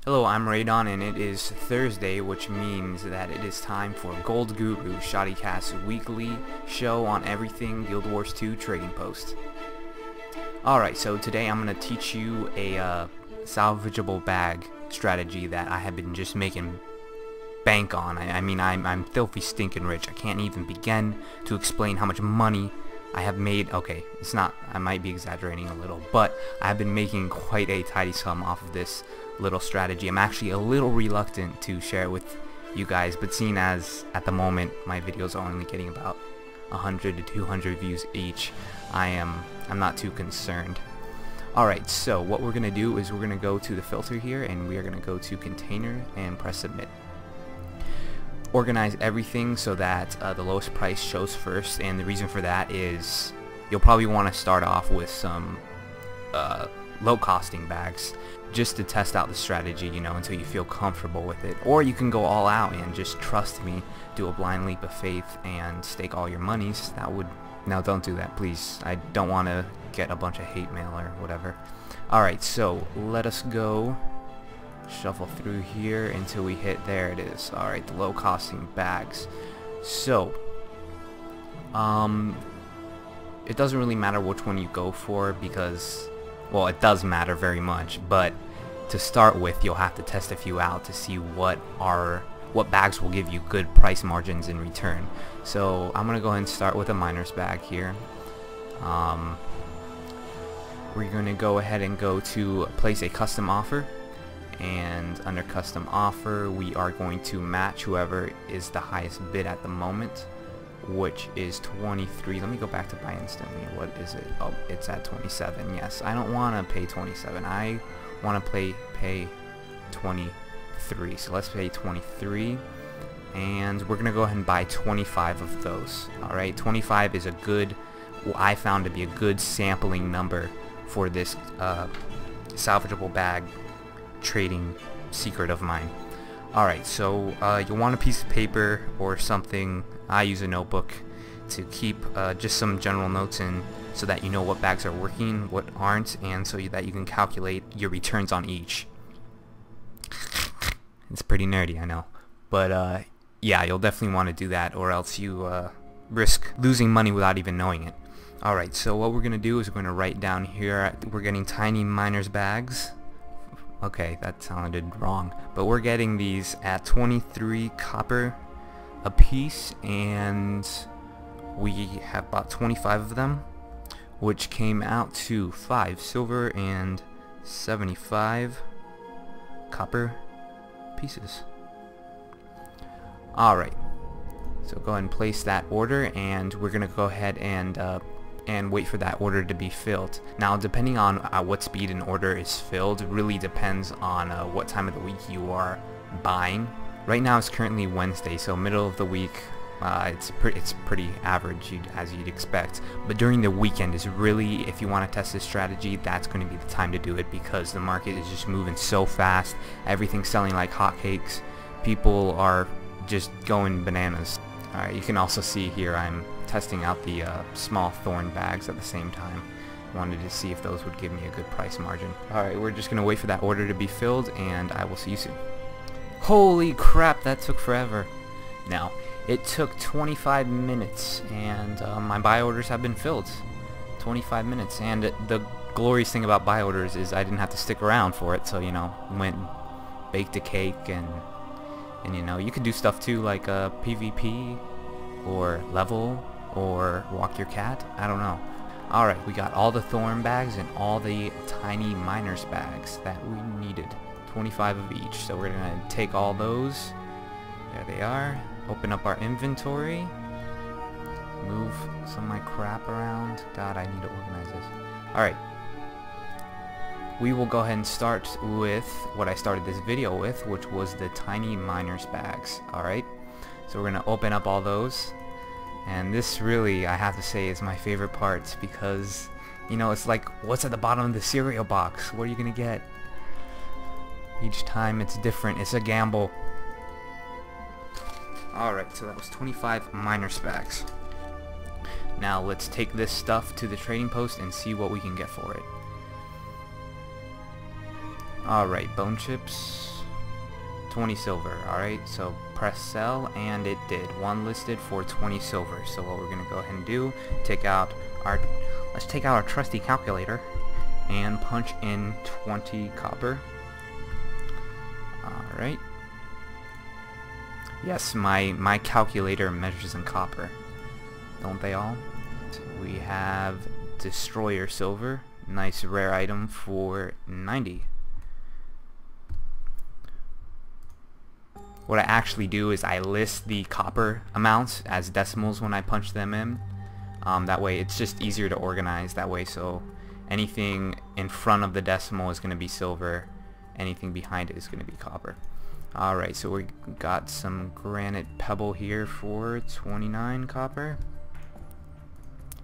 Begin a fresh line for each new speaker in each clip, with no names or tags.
Hello, I'm Radon, and it is Thursday, which means that it is time for Gold Guru ShoddyCast's weekly show on everything Guild Wars 2 Trading Post. Alright, so today I'm going to teach you a salvageable bag strategy that I have been just making bank on. I mean, I'm filthy stinking rich. I can't even begin to explain how much money I have made. Okay, it's not, I might be exaggerating a little, but I have been making quite a tidy sum off of this little strategy. I'm actually a little reluctant to share it with you guys, but seeing as at the moment my videos are only getting about 100 to 200 views each, I'm not too concerned. Alright, so what we're gonna do is we're gonna go to the filter here, and we are gonna go to container and press submit. Organize everything so that the lowest price shows first, and the reason for that is you'll probably want to start off with some low costing bags just to test out the strategy, you know, until you feel comfortable with it. Or you can go all out and just trust me, do a blind leap of faith and stake all your monies. That would, now don't do that, please. I don't want to get a bunch of hate mail or whatever. Alright, so let us go shuffle through here until we hit, there it is. Alright, the low costing bags. So it doesn't really matter which one you go for, because, well, it does matter very much, but to start with you'll have to test a few out to see what bags will give you good price margins in return. So I'm gonna go ahead and start with a miner's bag here. We're gonna go ahead and go to place a custom offer, and under custom offer we are going to match whoever is the highest bid at the moment, which is 23. Let me go back to buy instantly. What is it? Oh, it's at 27. Yes, I don't want to pay 27. I want to pay 23. So let's pay 23, and we're gonna go ahead and buy 25 of those. Alright, 25 is a good, what I found to be a good sampling number for this salvageable bag trading secret of mine. Alright, so you'll want a piece of paper or something. I use a notebook to keep just some general notes in, so that you know what bags are working, what aren't, and so that you can calculate your returns on each. It's pretty nerdy, I know, but yeah, you'll definitely want to do that, or else you risk losing money without even knowing it. Alright, so what we're going to do is we're going to write down here, we're getting tiny miner's bags. Okay, that sounded wrong, but we're getting these at 23 copper a piece, and we have bought 25 of them, which came out to 5 silver and 75 copper pieces. Alright, so go ahead and place that order, and we're gonna go ahead and wait for that order to be filled. Now, depending on what speed an order is filled really depends on what time of the week you are buying. Right now it's currently Wednesday, so middle of the week, it's pretty average, as you'd expect. But during the weekend is really, if you want to test this strategy, that's going to be the time to do it, because the market is just moving so fast. Everything's selling like hotcakes. People are just going bananas. Alright, you can also see here I'm testing out the small thorn bags at the same time. Wanted to see if those would give me a good price margin. Alright, we're just going to wait for that order to be filled, and I will see you soon. Holy crap, that took forever. Now, it took 25 minutes, and my buy orders have been filled. 25 minutes, and the glorious thing about buy orders is I didn't have to stick around for it, so, you know, went and baked a cake, and you know, you could do stuff too, like PvP, or level, or walk your cat, I don't know. Alright, we got all the thorn bags and all the tiny miner's bags that we needed. 25 of each, so we're gonna take all those. There they are. Open up our inventory, move some of my crap around. God, I need to organize this. Alright, we will go ahead and start with what I started this video with, which was the tiny miner's bags. Alright, so we're gonna open up all those, and this really, I have to say, is my favorite part, because, you know, it's like, what's at the bottom of the cereal box? What are you gonna get? Each time it's different. It's a gamble. Alright, so that was 25 miner's bags. Now let's take this stuff to the trading post and see what we can get for it. Alright, bone chips. 20 silver. Alright, so press sell, and it did. One listed for 20 silver. So what we're gonna go ahead and do, let's take out our trusty calculator and punch in 20 copper. Alright. Yes, my calculator measures in copper. Don't they all? We have destroyer silver. Nice rare item for 90. What I actually do is I list the copper amounts as decimals when I punch them in. That way it's just easier to organize that way, so anything in front of the decimal is going to be silver, anything behind it is going to be copper. Alright, so we got some granite pebble here for 29 copper.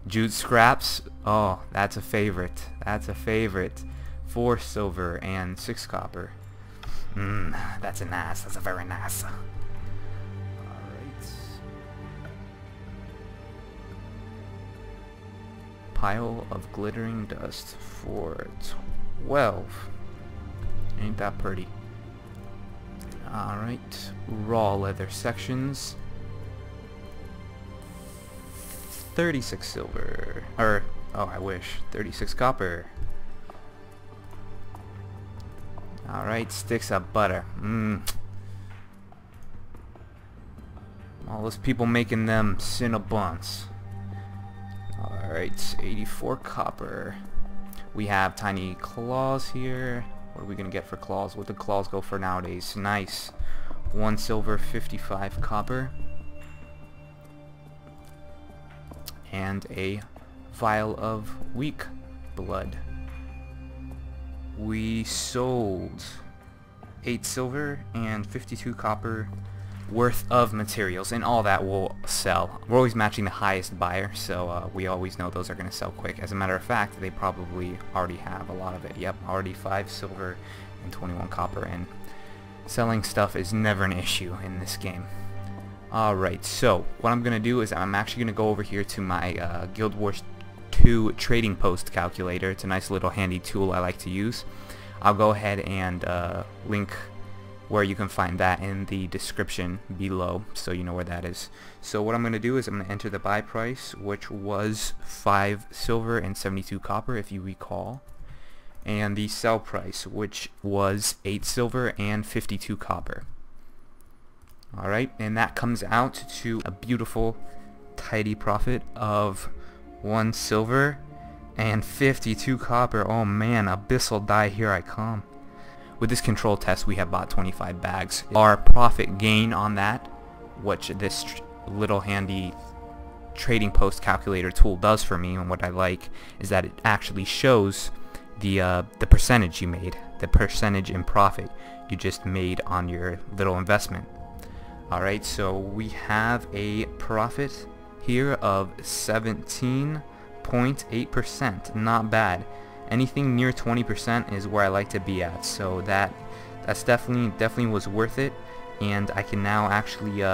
Jute scraps, oh, that's a favorite. That's a favorite. 4 silver and 6 copper. That's a nice. That's a very nice. Alright. Pile of glittering dust for 12. Ain't that pretty? Alright. Raw leather sections. 36 silver. Or, oh, I wish. 36 copper. Alright, sticks of butter. All those people making them Cinnabons. Alright, 84 copper. We have tiny claws here. What are we gonna get for claws? What do claws go for nowadays? Nice. 1 silver, 55 copper. And a vial of weak blood. We sold 8 silver and 52 copper worth of materials, and all that will sell. We're always matching the highest buyer, so we always know those are going to sell quick. As a matter of fact, they probably already have a lot of it. Yep, already 5 silver and 21 copper, and selling stuff is never an issue in this game. Alright, so what I'm going to do is I'm actually going to go over here to my GW2 Trading Post calculator. It's a nice little handy tool I like to use. I'll go ahead and link where you can find that in the description below, so you know where that is. So what I'm going to do is I'm going to enter the buy price, which was 5 silver and 72 copper, if you recall, and the sell price, which was 8 silver and 52 copper. Alright, and that comes out to a beautiful tidy profit of 1 silver and 52 copper. Oh man, abyssal die, here I come. With this control test, we have bought 25 bags. Our profit gain on that, which this little handy Trading Post calculator tool does for me, and what I like is that it actually shows the percentage you made, the percentage in profit you just made on your little investment. Alright, so we have a profit here of 17.8%. Not bad. Anything near 20% is where I like to be at, so that's definitely was worth it, and I can now actually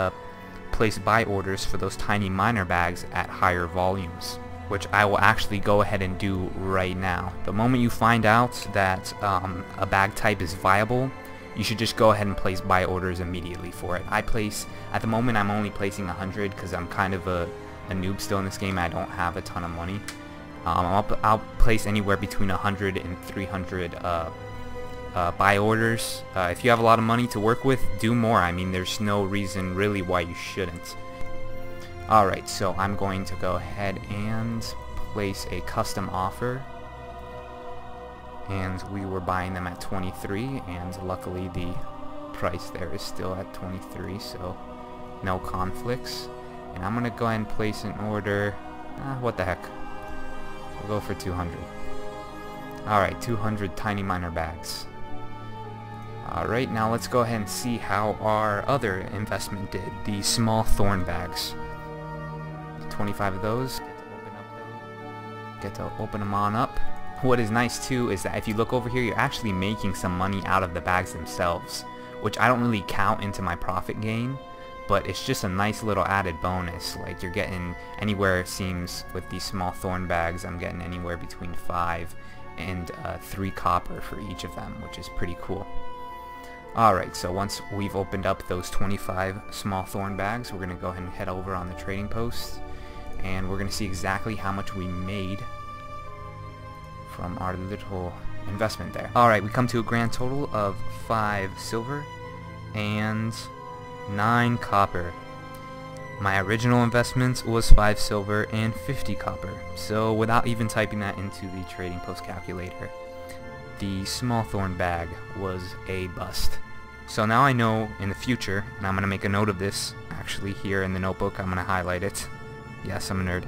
place buy orders for those tiny miner bags at higher volumes, which I will actually go ahead and do right now. The moment you find out that a bag type is viable, you should just go ahead and place buy orders immediately for it. At the moment I'm only placing 100 because I'm kind of a noob still in this game. I don't have a ton of money. I'll place anywhere between 100 and 300 buy orders. If you have a lot of money to work with, do more. I mean, there's no reason really why you shouldn't. Alright, so I'm going to go ahead and place a custom offer. And we were buying them at 23, and luckily the price there is still at 23, so no conflicts. And I'm gonna go ahead and place an order. What the heck? We'll go for 200. Alright, 200 tiny miner bags. Alright, now let's go ahead and see how our other investment did, the small thorn bags. 25 of those. Get to open them on up. What is nice too is that if you look over here, you're actually making some money out of the bags themselves, which I don't really count into my profit gain, but it's just a nice little added bonus. Like, you're getting anywhere, it seems, with these small thorn bags, I'm getting anywhere between 5 and 3 copper for each of them, which is pretty cool. Alright, so once we've opened up those 25 small thorn bags, we're going to go ahead and head over on the trading post, and we're going to see exactly how much we made from our little investment there. Alright, we come to a grand total of 5 silver and 9 copper. My original investment was 5 silver and 50 copper, so without even typing that into the trading post calculator, the small thorn bag was a bust. So now I know in the future, and I'm going to make a note of this, actually here in the notebook, I'm going to highlight it, yes, I'm a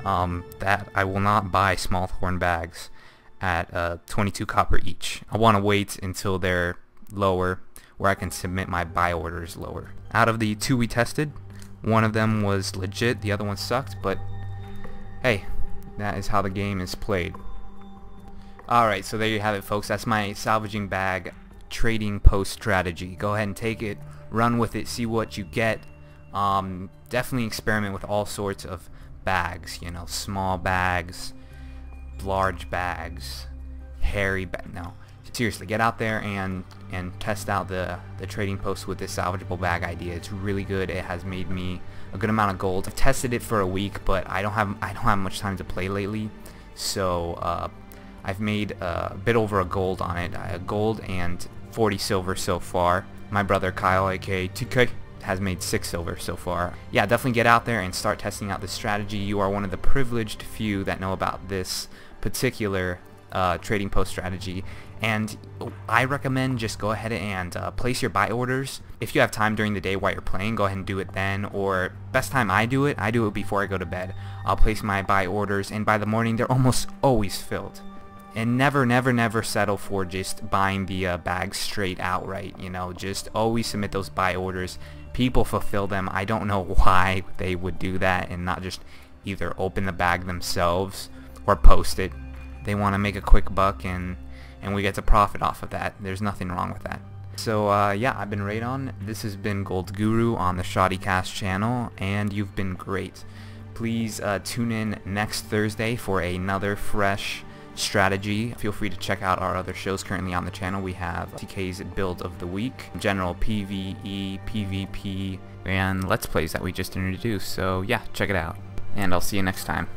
nerd, that I will not buy small thorn bags at 22 copper each. I want to wait until they're lower, where I can submit my buy orders lower. Out of the 2 we tested, one of them was legit, the other one sucked, but hey, that is how the game is played. Alright, so there you have it, folks. That's my salvaging bag trading post strategy. Go ahead and take it, run with it, see what you get. Definitely experiment with all sorts of bags, you know, small bags, large bags, hairy bag. No, seriously, get out there and test out the trading post with this salvageable bag idea. It's really good. It has made me a good amount of gold. I've tested it for a week, but I don't have much time to play lately, so I've made a bit over a gold on it. A gold and 40 silver so far. My brother Kyle, aka TK, has made 6 silver so far. Yeah, definitely get out there and start testing out this strategy. You are one of the privileged few that know about this particular trading post strategy, and I recommend just go ahead and place your buy orders. If you have time during the day while you're playing, go ahead and do it then, or best time I do it before I go to bed. I'll place my buy orders, and by the morning they're almost always filled. And never settle for just buying the bags straight outright, you know, just always submit those buy orders. People fulfill them. I don't know why they would do that and not just either open the bag themselves or post it. They want to make a quick buck, and we get to profit off of that. There's nothing wrong with that. So yeah, I've been Radon. This has been Gold Guru on the ShoddyCast channel, and you've been great. Please tune in next Thursday for another fresh strategy. Feel free to check out our other shows currently on the channel. We have TK's Build of the Week, general PvE, PvP, and Let's Plays that we just introduced. So yeah, check it out, and I'll see you next time.